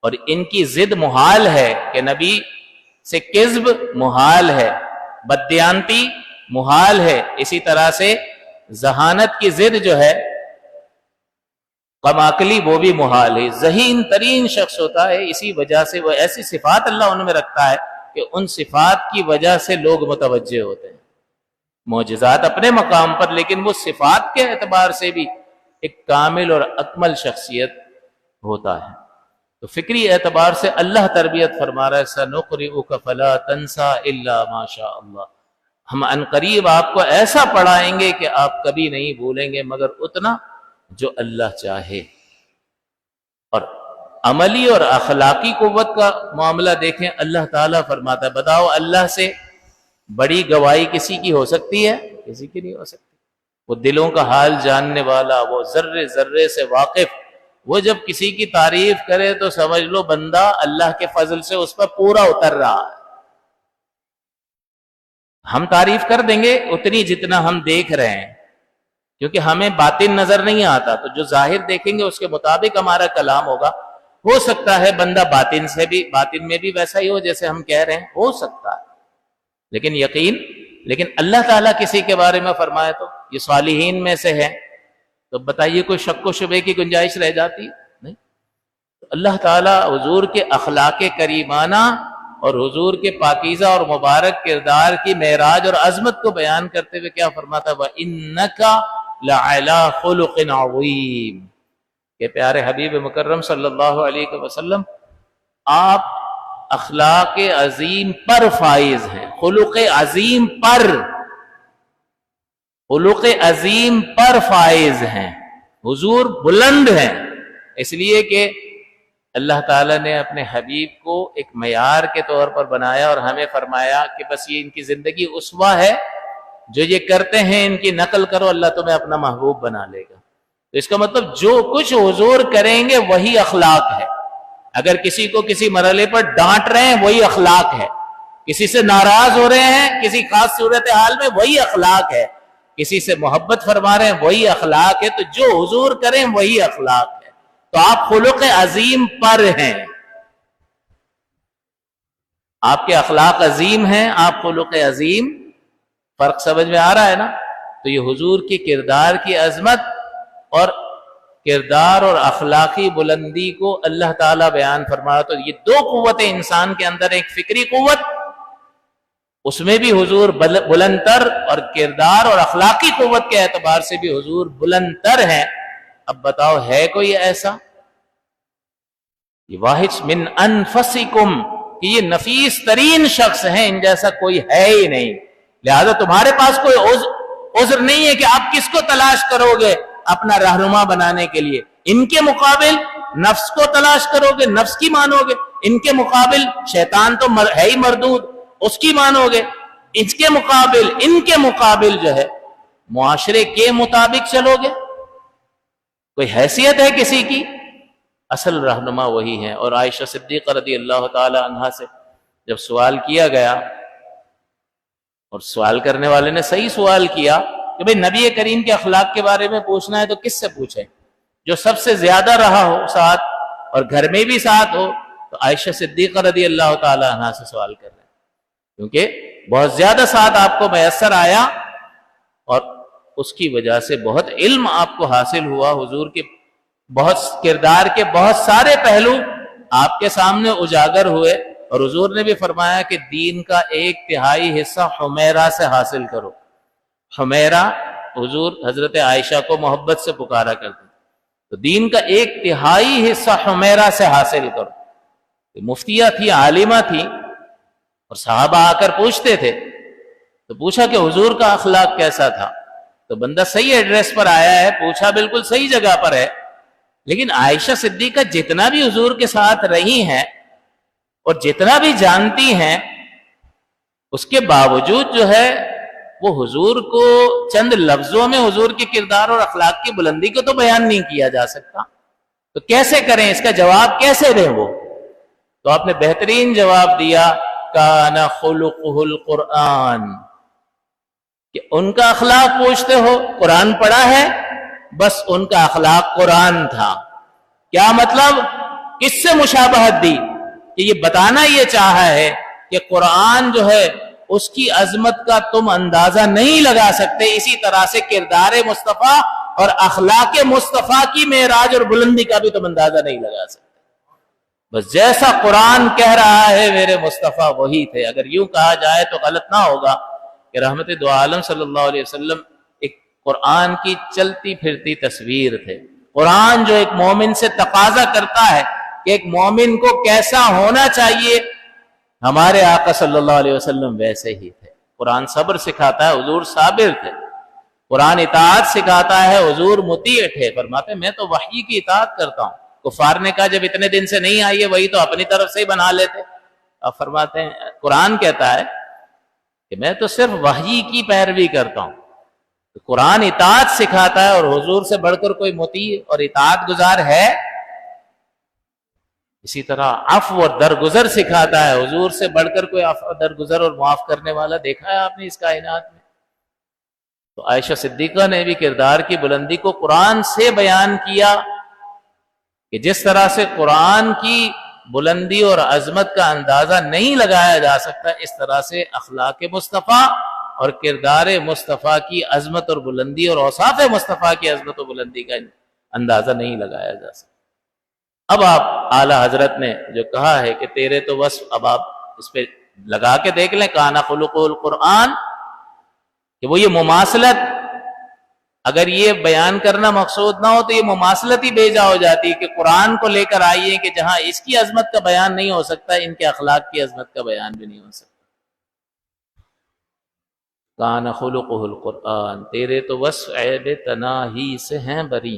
اور ان کی ضد محال ہے کہ نبی سے کذب محال ہے، بددیانتی محال ہے، اسی طرح سے ذہانت کی ضد جو ہے کم عقلی، وہ بھی محال ہے. ذہین ترین شخص ہوتا ہے، اسی وجہ سے وہ ایسی صفات اللہ ان میں رکھتا ہے کہ ان صفات کی وجہ سے لوگ متوجہ ہوتے ہیں. معجزات اپنے مقام پر، لیکن وہ صفات کے اعتبار سے بھی ایک کامل اور اکمل شخصیت ہوتا ہے. تو فکری اعتبار سے اللہ تربیت فرما رہا ہے سَنُقْرِئُكَ فَلَا تَنْسَى إِلَّا مَا شَاءَ اللَّهُ. ہم عنقریب آپ کو ایسا پڑھائیں گے کہ آپ کبھی نہیں بھولیں گے مگر اتنا جو اللہ چاہے. اور عملی اور اخلاقی قوت کا معاملہ دیکھیں، اللہ تعالیٰ فرماتا ہے بتاؤ اللہ سے بڑی گواہی کسی کی ہو سکتی ہے؟ کسی کی نہیں ہو سکتی. وہ دلوں کا حال جاننے والا، وہ ذرے ذرے سے واقف، وہ جب کسی کی تعریف کرے تو سمجھ لو بندہ اللہ کے فضل سے اس پر پورا اتر رہا ہے. ہم تعریف کر دیں گے اتنی جتنا ہم دیکھ رہے ہیں، کیونکہ ہمیں باطن نظر نہیں آتا، تو جو ظاہر دیکھیں گے اس کے مطابق ہمارا کلام ہوگا. ہو سکتا ہے بندہ باطن میں بھی ویسا ہی ہو جیسے ہم کہہ رہے ہیں، ہو سکتا ہے، لیکن اللہ تعالیٰ کسی کے بارے میں فرمائے تو یہ صالحین میں سے ہے، تو بتائیے کوئی شک و شبے کی گنجائش رہ جاتی؟ نہیں. اللہ تعالیٰ حضور کے اخلاق کریمانہ اور حضور کے پاکیزہ اور مبارک کردار کی معراج اور عظمت کو بیان کرتے ہوئے کیا فرماتا ہے وَإِنَّكَ لَعَلَىٰ خُلُقٍ عَظِيمٍ، کہ پیارے حبیب مکرم صلی اللہ علیہ وسلم آپ اخلاق عظیم پر فائز ہیں. خلق عظیم پر فائز ہیں. حضور بلند ہیں، اس لیے کہ اللہ تعالیٰ نے اپنے حبیب کو ایک معیار کے طور پر بنایا اور ہمیں فرمایا کہ بس یہ ان کی زندگی اسوہ ہے، جو یہ کرتے ہیں ان کی نقل کرو، اللہ تمہیں اپنا محبوب بنا لے گا. تو اس کا مطلب جو کچھ حضور کریں گے وہی اخلاق ہے. اگر کسی کو کسی مرحلے پر ڈانٹ رہے ہیں وہی اخلاق ہے، کسی سے ناراض ہو رہے ہیں کسی خاص صورتحال میں وہی اخلاق ہے، کسی سے محبت فرما رہے ہیں وہی اخلاق ہے. تو جو حضور کریں وہی اخلاق ہے. تو آپ خلق عظیم پر ہیں، آپ کے اخلاق عظیم ہیں، آپ خلق عظیم. فرق سمجھ میں آ رہا ہے نا؟ تو یہ حضور کی کردار کی عظمت اور کردار اور اخلاقی بلندی کو اللہ تعالیٰ بیان فرمایا. تو یہ دو قوتیں انسان کے اندر، ایک فکری قوت، اس میں بھی حضور بلند تر، اور کردار اور اخلاقی قوت کے اعتبار سے بھی حضور بلند تر ہیں. اب بتاؤ ہے کوئی ایسا؟ یہ واحد من انفسکم، کہ یہ نفیس ترین شخص ہیں، ان جیسا کوئی ہے ہی نہیں. لہذا تمہارے پاس کوئی عذر نہیں ہے کہ آپ کس کو تلاش کرو گے اپنا رہنما بنانے کے لیے. ان کے مقابل نفس کو تلاش کرو گے، نفس کی مانو گے. ان کے مقابل شیطان تو ہے ہی مردود، اس کی مانو گے. ان کے مقابل جو ہے معاشرے کے مطابق چلو گے. کوئی حیثیت ہے کسی کی؟ اصل رہنما وہی ہے. اور عائشہ صدیقہ رضی اللہ تعالی عنہا سے جب سوال کیا گیا، اور سوال کرنے والے نے صحیح سوال کیا کہ بھئی نبی کریم کے اخلاق کے بارے میں پوچھنا ہے تو کس سے پوچھیں؟ جو سب سے زیادہ رہا ہو ساتھ اور گھر میں بھی ساتھ ہو. تو عائشہ صدیقہ رضی اللہ تعالی عنہا سے سوال کر رہے ہیں، کیونکہ بہت زیادہ ساتھ آپ کو میسر آیا اور اس کی وجہ سے بہت علم آپ کو حاصل ہوا. حضور کے بہت کردار کے بہت سارے پہلو آپ کے سامنے اجاگر ہوئے. اور حضور نے بھی فرمایا کہ دین کا 1/3 حصہ حمیرہ سے حاصل کرو. حمیرہ حضور حضرت عائشہ کو محبت سے پکارا کرتے، تو دین کا 1/3 حصہ حمیرہ سے حاصل کرو. مفتیہ تھی، عالمہ تھی، اور صحابہ آ کر پوچھتے تھے. تو پوچھا کہ حضور کا اخلاق کیسا تھا. تو بندہ صحیح ایڈریس پر آیا ہے، پوچھا بالکل صحیح جگہ پر ہے. لیکن عائشہ صدیقہ جتنا بھی حضور کے ساتھ رہی ہیں اور جتنا بھی جانتی ہیں، اس کے باوجود جو ہے وہ حضور کو چند لفظوں میں حضور کے کردار اور اخلاق کی بلندی کو تو بیان نہیں کیا جا سکتا. تو کیسے کریں؟ اس کا جواب کیسے دیں وہ؟ تو آپ نے بہترین جواب دیا، کان خلقہ القرآن، کہ ان کا اخلاق پوچھتے ہو، قرآن پڑھا ہے؟ بس ان کا اخلاق قرآن تھا. کیا مطلب؟ کس سے مشابہت دی؟ کہ یہ بتانا یہ چاہا ہے کہ قرآن جو ہے اس کی عظمت کا تم اندازہ نہیں لگا سکتے، اسی طرح سے کردار مصطفیٰ اور اخلاق مصطفیٰ کی معراج اور بلندی کا بھی تم اندازہ نہیں لگا سکتے۔ بس جیسا قرآن کہہ رہا ہے میرے مصطفیٰ وہی تھے۔ اگر یوں کہا جائے تو غلط نہ ہوگا کہ رحمت دو عالم صلی اللہ علیہ وسلم ایک قرآن کی چلتی پھرتی تصویر تھے۔ قرآن جو ایک مومن سے تقاضا کرتا ہے کہ ایک مومن کو کیسا ہونا چاہیے، ہمارے آقا صلی اللہ علیہ وسلم ویسے ہی تھے۔ قرآن صبر سکھاتا ہے، حضور صابر تھے۔ قرآن اطاعت سکھاتا ہے، حضور مطیع تھے۔ فرماتے میں تو وحی کی اطاعت کرتا ہوں۔ کفار نے کہا جب اتنے دن سے نہیں آئی ہے وہی تو اپنی طرف سے ہی بنا لیتے۔ اب فرماتے ہیں قرآن کہتا ہے کہ میں تو صرف وحی کی پیروی کرتا ہوں۔ تو قرآن اطاعت سکھاتا ہے، اور حضور سے بڑھ کر کوئی مطیع اور اطاعت گزار ہے؟ اسی طرح عفو اور درگزر سکھاتا ہے، حضور سے بڑھ کر کوئی عفو درگزر اور معاف کرنے والا دیکھا ہے آپ نے اس کائنات میں؟ تو عائشہ صدیقہ نے بھی کردار کی بلندی کو قرآن سے بیان کیا کہ جس طرح سے قرآن کی بلندی اور عظمت کا اندازہ نہیں لگایا جا سکتا، اس طرح سے اخلاق مصطفیٰ اور کردار مصطفیٰ کی عظمت اور بلندی اور اوصاف مصطفیٰ کی عظمت و بلندی کا اندازہ نہیں لگایا جا سکتا۔ اب آپ اعلی حضرت نے جو کہا ہے کہ تیرے تو وصف، اب آپ اس پہ لگا کے دیکھ لیں کان خلق القرآن، کہ وہ یہ مماثلت، اگر یہ بیان کرنا مقصود نہ ہو تو یہ مماثلت ہی بیجا ہو جاتی کہ قرآن کو لے کر آئیے کہ جہاں اس کی عظمت کا بیان نہیں ہو سکتا، ان کے اخلاق کی عظمت کا بیان بھی نہیں ہو سکتا۔ کان خلقہ القرآن، تیرے تو وصف عیب تناہی سے ہیں بری،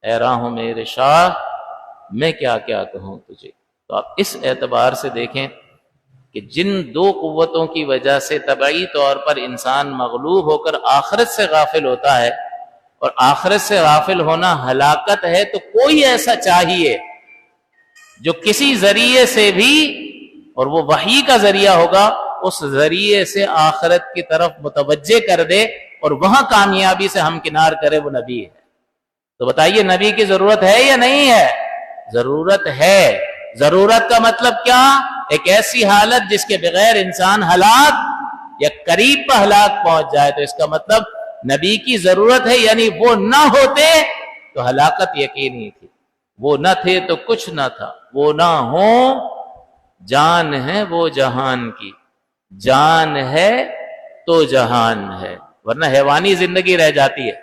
اے راہوں میرے شاہ میں کیا کیا کہوں تجھے۔ تو آپ اس اعتبار سے دیکھیں کہ جن دو قوتوں کی وجہ سے طبعی طور پر انسان مغلوب ہو کر آخرت سے غافل ہوتا ہے، اور آخرت سے غافل ہونا ہلاکت ہے، تو کوئی ایسا چاہیے جو کسی ذریعے سے بھی، اور وہ وحی کا ذریعہ ہوگا، اس ذریعے سے آخرت کی طرف متوجہ کر دے اور وہاں کامیابی سے ہمکنار کرے، وہ نبی ہے۔ تو بتائیے نبی کی ضرورت ہے یا نہیں ہے؟ ضرورت ہے۔ ضرورت کا مطلب کیا؟ ایک ایسی حالت جس کے بغیر انسان ہلاک یا قریب پہ ہلاک پہنچ جائے، تو اس کا مطلب نبی کی ضرورت ہے، یعنی وہ نہ ہوتے تو ہلاکت یقینی تھی، وہ نہ تھے تو کچھ نہ تھا، وہ نہ ہوں جان ہے وہ جہان کی، جان ہے تو جہان ہے، ورنہ حیوانی زندگی رہ جاتی ہے،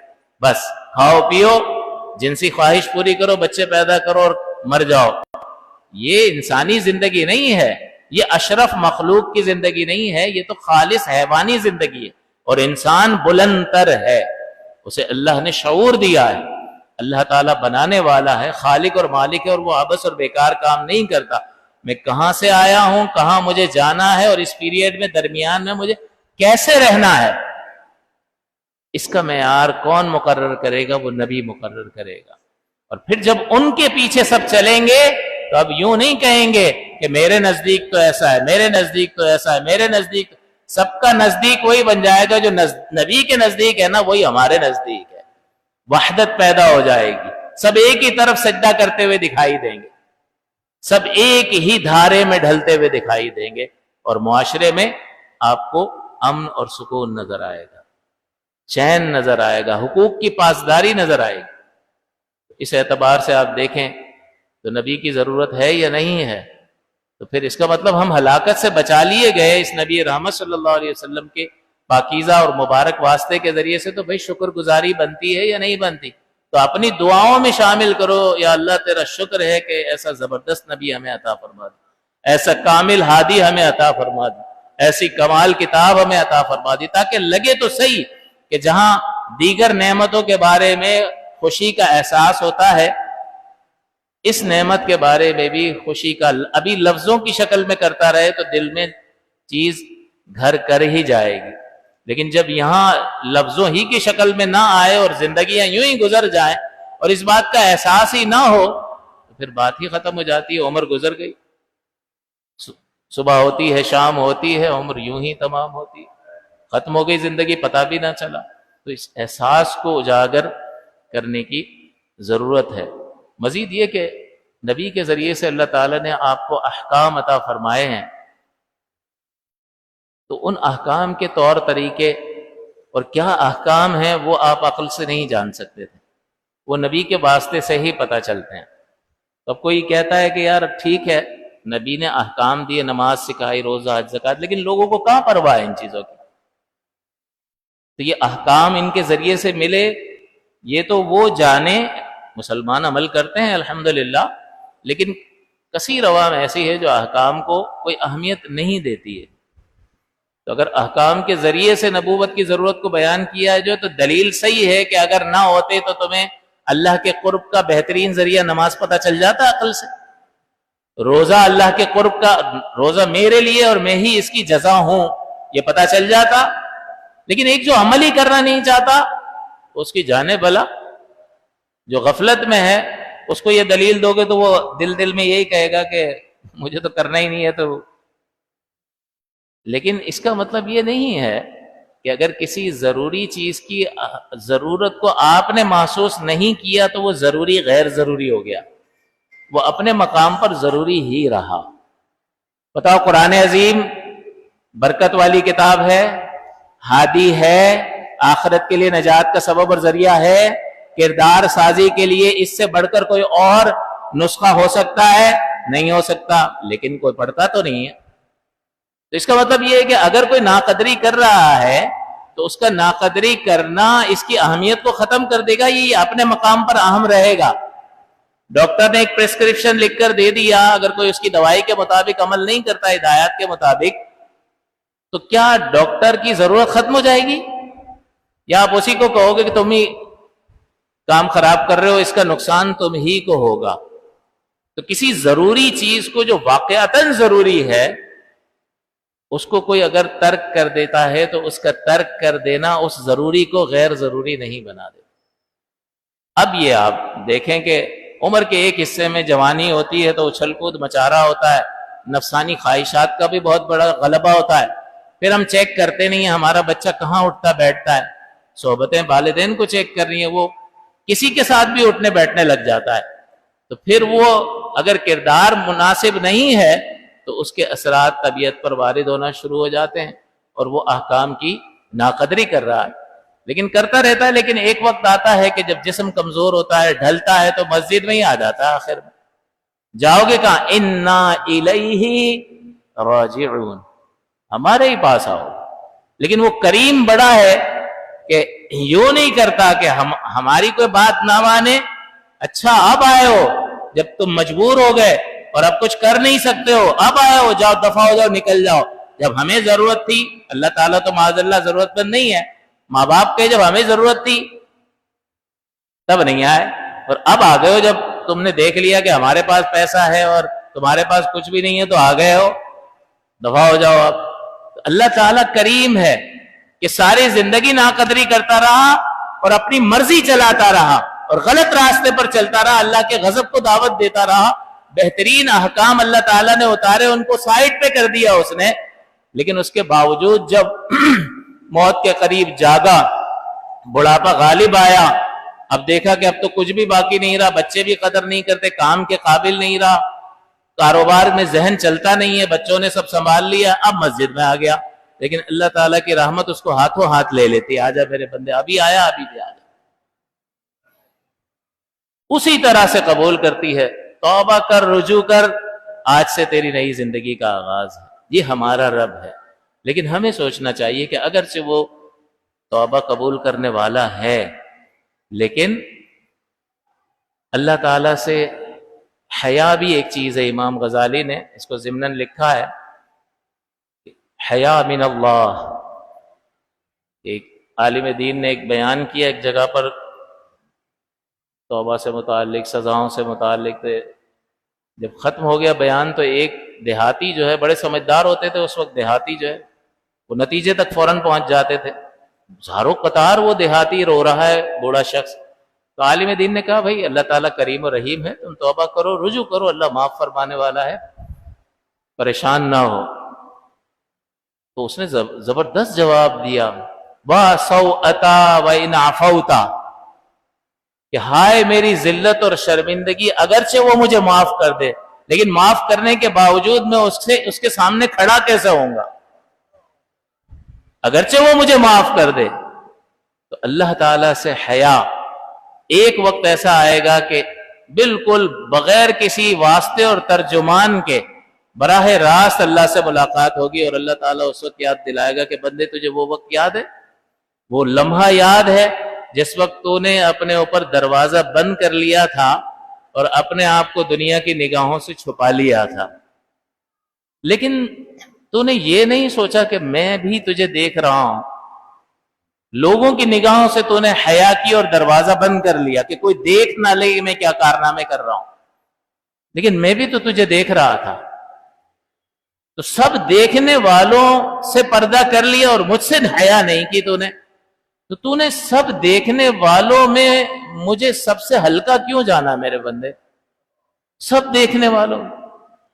بس کھاؤ پیو، جنسی خواہش پوری کرو، بچے پیدا کرو اور مر جاؤ۔ یہ انسانی زندگی نہیں ہے، یہ اشرف مخلوق کی زندگی نہیں ہے، یہ تو خالص حیوانی زندگی ہے۔ اور انسان بلند تر ہے، اسے اللہ نے شعور دیا ہے، اللہ تعالیٰ بنانے والا ہے، خالق اور مالک ہے، اور وہ عبث اور بیکار کام نہیں کرتا۔ میں کہاں سے آیا ہوں، کہاں مجھے جانا ہے، اور اس پیریڈ میں درمیان میں مجھے کیسے رہنا ہے، اس کا معیار کون مقرر کرے گا؟ وہ نبی مقرر کرے گا۔ اور پھر جب ان کے پیچھے سب چلیں گے تو اب یوں نہیں کہیں گے کہ میرے نزدیک تو ایسا ہے، میرے نزدیک تو ایسا ہے، میرے نزدیک، سب کا نزدیک وہی بن جائے گا جو نبی کے نزدیک ہے نا، وہی ہمارے نزدیک ہے۔ وحدت پیدا ہو جائے گی، سب ایک ہی طرف سجدہ کرتے ہوئے دکھائی دیں گے، سب ایک ہی دھارے میں ڈھلتے ہوئے دکھائی دیں گے، اور معاشرے میں آپ کو امن اور سکون نظر آئے گا، چین نظر آئے گا، حقوق کی پاسداری نظر آئے گی۔ اس اعتبار سے آپ دیکھیں تو نبی کی ضرورت ہے یا نہیں ہے؟ تو پھر اس کا مطلب ہم ہلاکت سے بچا لیے گئے اس نبی رحمت صلی اللہ علیہ وسلم کے پاکیزہ اور مبارک واسطے کے ذریعے سے، تو بھئی شکر گزاری بنتی ہے یا نہیں بنتی؟ تو اپنی دعاؤں میں شامل کرو، یا اللہ تیرا شکر ہے کہ ایسا زبردست نبی ہمیں عطا فرما دی، ایسا کامل ہادی ہمیں عطا فرما دی، ایسی کمال کتاب ہمیں عطا فرما دی، تاکہ لگے تو صحیح کہ جہاں دیگر نعمتوں کے بارے میں خوشی کا احساس ہوتا ہے، اس نعمت کے بارے میں بھی خوشی کا ابھی لفظوں کی شکل میں کرتا رہے تو دل میں چیز گھر کر ہی جائے گی، لیکن جب یہاں لفظوں ہی کی شکل میں نہ آئے اور زندگیاں یوں ہی گزر جائیں اور اس بات کا احساس ہی نہ ہو، تو پھر بات ہی ختم ہو جاتی ہے، عمر گزر گئی، صبح ہوتی ہے، شام ہوتی ہے، عمر یوں ہی تمام ہوتی ہے، ختم ہو گئی زندگی، پتہ بھی نہ چلا۔ تو اس احساس کو اجاگر کرنے کی ضرورت ہے۔ مزید یہ کہ نبی کے ذریعے سے اللہ تعالیٰ نے آپ کو احکام عطا فرمائے ہیں، تو ان احکام کے طور طریقے اور کیا احکام ہیں وہ آپ عقل سے نہیں جان سکتے تھے، وہ نبی کے واسطے سے ہی پتہ چلتے ہیں۔ تو اب کوئی کہتا ہے کہ یار ٹھیک ہے نبی نے احکام دیے، نماز سکھائی، روزہ، حج، زکوٰۃ، لیکن لوگوں کو کہاں پرواہ ہے ان چیزوں کی؟ تو یہ احکام ان کے ذریعے سے ملے، یہ تو وہ جانے، مسلمان عمل کرتے ہیں الحمدللہ، لیکن کثیر عوام ایسی ہے جو احکام کو کوئی اہمیت نہیں دیتی ہے۔ تو اگر احکام کے ذریعے سے نبوت کی ضرورت کو بیان کیا ہے جو، تو دلیل صحیح ہے کہ اگر نہ ہوتے تو تمہیں اللہ کے قرب کا بہترین ذریعہ نماز پتہ چل جاتا عقل سے، روزہ اللہ کے قرب کا، روزہ میرے لیے اور میں ہی اس کی جزا ہوں، یہ پتہ چل جاتا۔ لیکن ایک جو عمل ہی کرنا نہیں چاہتا اس کی جانے بھلا، جو غفلت میں ہے اس کو یہ دلیل دو گے تو وہ دل میں یہی کہے گا کہ مجھے تو کرنا ہی نہیں ہے۔ تو لیکن اس کا مطلب یہ نہیں ہے کہ اگر کسی ضروری چیز کی ضرورت کو آپ نے محسوس نہیں کیا تو وہ ضروری غیر ضروری ہو گیا، وہ اپنے مقام پر ضروری ہی رہا۔ بتاؤ، قرآن عظیم برکت والی کتاب ہے، ہادی ہے، آخرت کے لیے نجات کا سبب اور ذریعہ ہے، کردار سازی کے لیے اس سے بڑھ کر کوئی اور نسخہ ہو سکتا ہے؟ نہیں ہو سکتا، لیکن کوئی پڑھتا تو نہیں ہے۔ تو اس کا مطلب یہ ہے کہ اگر کوئی ناقدری کر رہا ہے تو اس کا ناقدری کرنا اس کی اہمیت کو ختم کر دے گا، یہ اپنے مقام پر اہم رہے گا۔ ڈاکٹر نے ایک پریسکرپشن لکھ کر دے دیا، اگر کوئی اس کی دوائی کے مطابق عمل نہیں کرتا، ہدایات کے مطابق، تو کیا ڈاکٹر کی ضرورت ختم ہو جائے گی؟ یا آپ اسی کو کہو گے کہ تم ہی کام خراب کر رہے ہو، اس کا نقصان تم ہی کو ہوگا؟ تو کسی ضروری چیز کو جو واقعتاً ضروری ہے اس کو کوئی اگر ترک کر دیتا ہے تو اس کا ترک کر دینا اس ضروری کو غیر ضروری نہیں بنا دیتا۔ اب یہ آپ دیکھیں کہ عمر کے ایک حصے میں جوانی ہوتی ہے تو اچھل کود مچا رہا ہوتا ہے، نفسانی خواہشات کا بھی بہت بڑا غلبہ ہوتا ہے، پھر ہم چیک کرتے نہیں ہیں ہمارا بچہ کہاں اٹھتا بیٹھتا ہے، صحبتیں والدین کو چیک کر رہی ہیں، وہ کسی کے ساتھ بھی اٹھنے بیٹھنے لگ جاتا ہے، تو پھر وہ اگر کردار مناسب نہیں ہے تو اس کے اثرات طبیعت پر وارد ہونا شروع ہو جاتے ہیں، اور وہ احکام کی ناقدری کر رہا ہے، لیکن کرتا رہتا ہے۔ لیکن ایک وقت آتا ہے کہ جب جسم کمزور ہوتا ہے، ڈھلتا ہے، تو مسجد میں ہی آ جاتا ہے، آخر میں جاؤ گے کہاں؟ اِنَّا إِلَيْهِ رَاجِعُونَ، ہمارے ہی پاس آؤ۔ لیکن وہ کریم بڑا ہے کہ یوں نہیں کرتا کہ ہماری کوئی بات نہ مانے، اچھا اب آئے ہو جب تم مجبور ہو گئے اور اب کچھ کر نہیں سکتے ہو، اب آئے ہو، جاؤ دفع ہو جاؤ، نکل جاؤ۔ جب ہمیں ضرورت تھی، اللہ تعالیٰ تو معاذ اللہ ضرورت مند نہیں ہے، ماں باپ کے جب ہمیں ضرورت تھی تب نہیں آئے، اور اب آ گئے ہو جب تم نے دیکھ لیا کہ ہمارے پاس پیسہ ہے اور تمہارے پاس کچھ بھی نہیں ہے، تو آ گئے ہو، دفع ہو جاؤ اب۔ اللہ تعالیٰ کریم ہے کہ ساری زندگی ناقدری کرتا رہا اور اپنی مرضی چلاتا رہا اور غلط راستے پر چلتا رہا، اللہ کے غضب کو دعوت دیتا رہا، بہترین احکام اللہ تعالیٰ نے اتارے، ان کو سائڈ پہ کر دیا اس نے، لیکن اس کے باوجود جب موت کے قریب جاگا، بڑھاپا غالب آیا، اب دیکھا کہ اب تو کچھ بھی باقی نہیں رہا، بچے بھی قدر نہیں کرتے، کام کے قابل نہیں رہا، کاروبار میں ذہن چلتا نہیں ہے، بچوں نے سب سنبھال لیا، اب مسجد میں آ گیا، لیکن اللہ تعالیٰ کی رحمت اس کو ہاتھوں ہاتھ لے لیتی، آجا میرے بندے، ابھی آیا، ابھی بھی آجا، اسی طرح سے قبول کرتی ہے۔ توبہ کر، رجوع کر، آج سے تیری نئی زندگی کا آغاز ہے، یہ ہمارا رب ہے۔ لیکن ہمیں سوچنا چاہیے کہ اگرچہ وہ توبہ قبول کرنے والا ہے، لیکن اللہ تعالیٰ سے حیا بھی ایک چیز ہے۔ امام غزالی نے اس کو ضمناً لکھا ہے، حیا من اللہ۔ ایک عالم دین نے ایک بیان کیا ایک جگہ پر توبہ سے متعلق، سزاؤں سے متعلق، جب ختم ہو گیا بیان تو ایک دیہاتی جو ہے، بڑے سمجھدار ہوتے تھے اس وقت دیہاتی جو ہے، وہ نتیجے تک فوراً پہنچ جاتے تھے، ہزاروں قطار وہ دیہاتی رو رہا ہے، بوڑھا شخص، تو عالم دین نے کہا بھائی اللہ تعالیٰ کریم و رحیم ہے، تم توبہ کرو، رجوع کرو، اللہ معاف فرمانے والا ہے، پریشان نہ ہو۔ تو اس نے زبردست جواب دیا، وَسَوْأَتَا وَإِنْ عَفَوْتَا، کہ ہائے میری ذلت اور شرمندگی، اگرچہ وہ مجھے معاف کر دے، لیکن معاف کرنے کے باوجود میں اس کے سامنے کھڑا کیسے ہوں گا؟ اگرچہ وہ مجھے معاف کر دے، تو اللہ تعالیٰ سے حیا ایک وقت ایسا آئے گا کہ بالکل بغیر کسی واسطے اور ترجمان کے براہ راست اللہ سے ملاقات ہوگی، اور اللہ تعالیٰ اس وقت یاد دلائے گا کہ بندے تجھے وہ وقت یاد ہے، وہ لمحہ یاد ہے جس وقت تو نے اپنے اوپر دروازہ بند کر لیا تھا اور اپنے آپ کو دنیا کی نگاہوں سے چھپا لیا تھا، لیکن تو نے یہ نہیں سوچا کہ میں بھی تجھے دیکھ رہا ہوں، لوگوں کی نگاہوں سے تو نے حیا کی اور دروازہ بند کر لیا کہ کوئی دیکھ نہ لے کہ میں کیا کارنامے کر رہا ہوں، لیکن میں بھی تو تجھے دیکھ رہا تھا۔ تو سب دیکھنے والوں سے پردہ کر لیا اور مجھ سے حیا نہیں کی تو نے سب دیکھنے والوں میں مجھے سب سے ہلکا کیوں جانا میرے بندے؟ سب دیکھنے والوں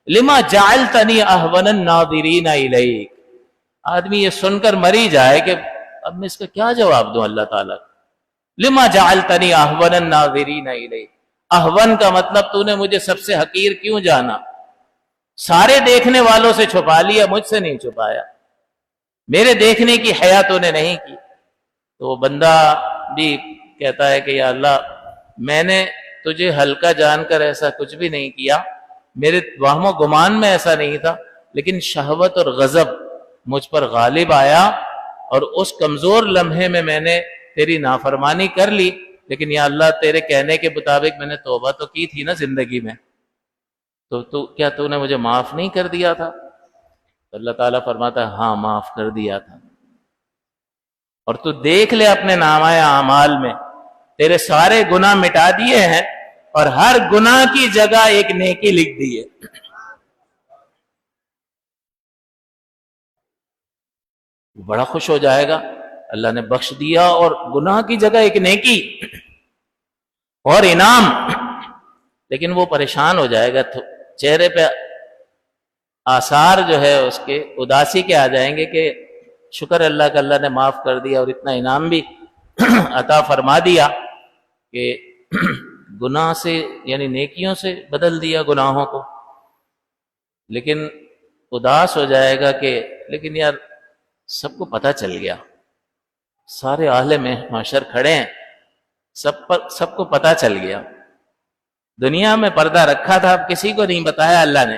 لما جعلتنی اہون الناظرین الیک۔ آدمی یہ سن کر مری جائے کہ اب میں اس کا کیا جواب دوں اللہ تعالیٰ، لما جعلتنی اہون الناظرین الیک، اہون کا مطلب تو نے مجھے سب سے حقیر کیوں جانا؟ سارے دیکھنے والوں سے چھپا لیا، مجھ سے نہیں چھپایا، میرے دیکھنے کی حیا تو نے نہیں کی۔ تو بندہ بھی کہتا ہے کہ یا اللہ، میں نے تجھے ہلکا جان کر ایسا کچھ بھی نہیں کیا، میرے وہم و گمان میں ایسا نہیں تھا، لیکن شہوت اور غضب مجھ پر غالب آیا اور اس کمزور لمحے میں نے تیری نافرمانی کر لی، لیکن یا اللہ تیرے کہنے کے مطابق میں نے توبہ تو کی تھی نا زندگی میں، تو کیا تو نے مجھے معاف نہیں کر دیا تھا؟ اللہ تعالیٰ فرماتا ہے ہاں معاف کر دیا تھا، اور تو دیکھ لے اپنے نامہ اعمال میں تیرے سارے گناہ مٹا دیے ہیں اور ہر گناہ کی جگہ ایک نیکی لکھ دی ہے۔ بڑا خوش ہو جائے گا، اللہ نے بخش دیا اور گناہ کی جگہ ایک نیکی اور انعام، لیکن وہ پریشان ہو جائے گا، چہرے پہ آثار جو ہے اس کے اداسی کے آ جائیں گے کہ شکر اللہ کا اللہ نے معاف کر دیا اور اتنا انعام بھی عطا فرما دیا کہ گناہ سے یعنی نیکیوں سے بدل دیا گناہوں کو، لیکن اداس ہو جائے گا کہ لیکن یار سب کو پتہ چل گیا، سارے اہل محشر کھڑے ہیں، سب کو پتہ چل گیا، دنیا میں پردہ رکھا تھا اب کسی کو نہیں بتایا اللہ نے،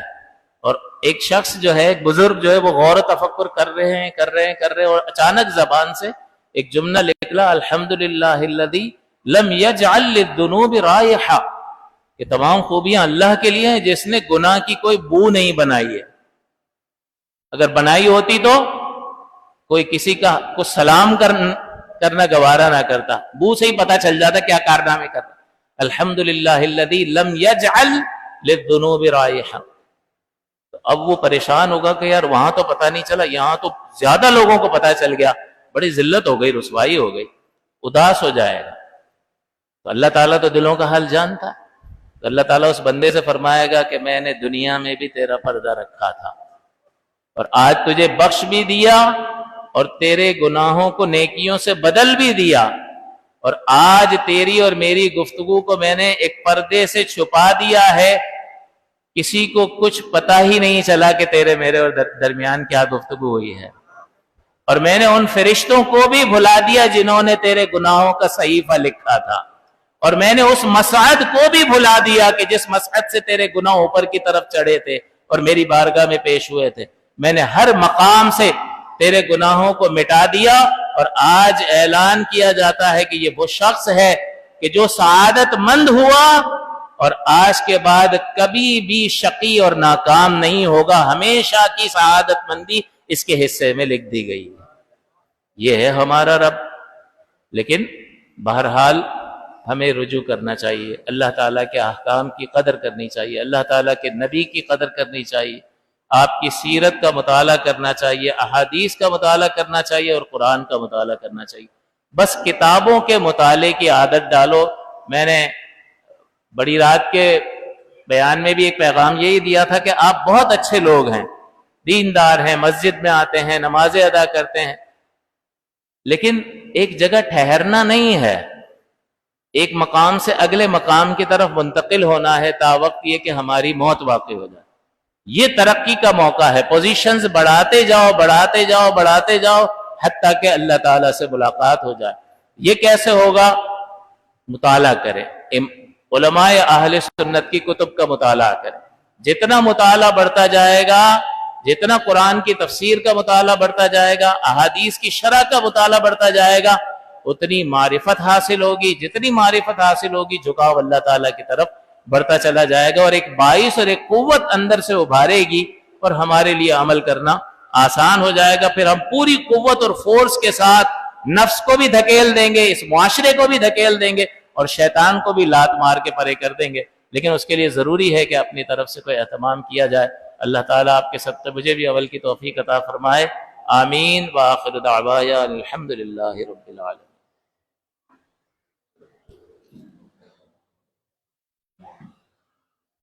اور ایک شخص جو ہے ایک بزرگ جو ہے وہ غور و تفکر کر رہے ہیں اور اچانک زبان سے ایک جملہ نکلا، الحمدللہ الذی لم یجعل للذنوب رائحہ، کہ تمام خوبیاں اللہ کے لیے ہیں جس نے گناہ کی کوئی بو نہیں بنائی ہے، اگر بنائی ہوتی تو کوئی کسی کو سلام کرنا گوارا نہ کرتا، بو سے ہی پتہ چل جاتا کیا کارنامے کرتا۔ الحمدللہ الذی لم یجعل للذنوب رائحہ، تو اب وہ پریشان ہوگا کہ یار وہاں تو پتہ نہیں چلا، یہاں تو زیادہ لوگوں کو پتہ چل گیا، بڑی ذلت ہو گئی، رسوائی ہو گئی، اداس ہو جائے گا۔ تو اللہ تعالیٰ تو دلوں کا حال جانتا ہے، تو اللہ تعالیٰ اس بندے سے فرمائے گا کہ میں نے دنیا میں بھی تیرا پردہ رکھا تھا اور آج تجھے بخش بھی دیا اور تیرے گناہوں کو نیکیوں سے بدل بھی دیا، اور آج تیری اور میری گفتگو کو میں نے ایک پردے سے چھپا دیا ہے، کسی کو کچھ پتہ ہی نہیں چلا کہ تیرے میرے اور درمیان کیا گفتگو ہوئی ہے، اور میں نے ان فرشتوں کو بھی بھلا دیا جنہوں نے تیرے گناہوں کا صحیفہ لکھا تھا، اور میں نے اس مصعد کو بھی بھلا دیا کہ جس مصعد سے تیرے گناہ اوپر کی طرف چڑھے تھے اور میری بارگاہ میں پیش ہوئے تھے، میں نے ہر مقام سے تیرے گناہوں کو مٹا دیا، اور آج اعلان کیا جاتا ہے کہ یہ وہ شخص ہے کہ جو سعادت مند ہوا اور آج کے بعد کبھی بھی شقی اور ناکام نہیں ہوگا، ہمیشہ کی سعادت مندی اس کے حصے میں لکھ دی گئی۔ یہ ہے ہمارا رب، لیکن بہرحال ہمیں رجوع کرنا چاہیے، اللہ تعالیٰ کے احکام کی قدر کرنی چاہیے، اللہ تعالیٰ کے نبی کی قدر کرنی چاہیے، آپ کی سیرت کا مطالعہ کرنا چاہیے، احادیث کا مطالعہ کرنا چاہیے اور قرآن کا مطالعہ کرنا چاہیے۔ بس کتابوں کے مطالعے کی عادت ڈالو۔ میں نے بڑی رات کے بیان میں بھی ایک پیغام یہی دیا تھا کہ آپ بہت اچھے لوگ ہیں، دیندار ہیں، مسجد میں آتے ہیں، نمازیں ادا کرتے ہیں، لیکن ایک جگہ ٹھہرنا نہیں ہے، ایک مقام سے اگلے مقام کی طرف منتقل ہونا ہے تا وقت یہ کہ ہماری موت واقع ہو جائے۔ یہ ترقی کا موقع ہے، پوزیشنز بڑھاتے جاؤ، حتیٰ کہ اللہ تعالیٰ سے ملاقات ہو جائے۔ یہ کیسے ہوگا؟ مطالعہ کریں، علماء اہل سنت کی کتب کا مطالعہ کریں۔ جتنا مطالعہ بڑھتا جائے گا، جتنا قرآن کی تفسیر کا مطالعہ بڑھتا جائے گا، احادیث کی شرح کا مطالعہ بڑھتا جائے گا، اتنی معرفت حاصل ہوگی۔ جتنی معرفت حاصل ہوگی، جھکاؤ اللہ تعالیٰ کی طرف بڑھتا چلا جائے گا، اور ایک باعث اور ایک قوت اندر سے ابھارے گی، اور ہمارے لیے عمل کرنا آسان ہو جائے گا۔ پھر ہم پوری قوت اور فورس کے ساتھ نفس کو بھی دھکیل دیں گے، اس معاشرے کو بھی دھکیل دیں گے، اور شیطان کو بھی لات مار کے پرے کر دیں گے۔ لیکن اس کے لیے ضروری ہے کہ اپنی طرف سے کوئی اہتمام کیا جائے۔ اللہ تعالیٰ آپ کے سب سے مجھے بھی عمل کی توفیق عطا فرمائے۔ آمین۔ وآخر دعوانا الحمدللہ رب العالمین۔